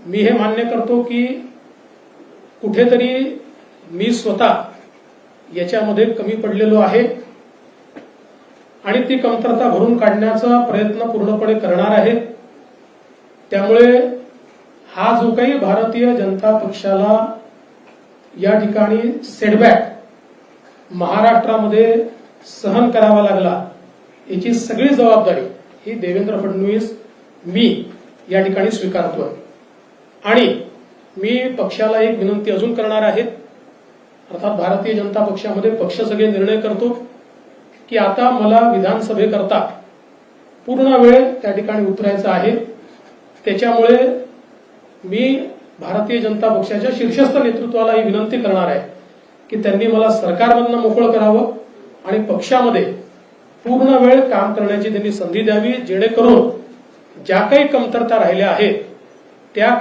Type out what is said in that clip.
मी हे मान्य करतो की कुठेतरी मी स्वतः याच्यामध्ये कमी पडलेलो आहे आणि ती कमतरता भरून काढण्याचा प्रयत्न पूर्णपणे करणार आहे। त्यामुळे हा जो काही भारतीय जनता पक्षाला या ठिकाणी सेटबॅक महाराष्ट्रामध्ये सहन करावा लागला, याची सगळी जबाबदारी ही देवेंद्र फडणवीस मी या ठिकाणी स्वीकारतोय। आणि मी पक्षाला एक विनंती अजून करणार आहे, अर्थात भारतीय जनता पक्षामध्ये पक्ष सगळे निर्णय करतो की आता मला विधानसभेकरता पूर्ण वेळ त्या ठिकाणी उतरायचा आहे। त्याच्यामुळे मी भारतीय जनता पक्षाच्या शीर्षस्थ नेतृत्वाला ही विनंती करणार आहे की त्यांनी मला सरकारमधनं मोकळं करावं आणि पक्षामध्ये पूर्ण वेळ काम करण्याची त्यांनी संधी द्यावी, जेणेकरून ज्या काही कमतरता राहिल्या आहेत त्या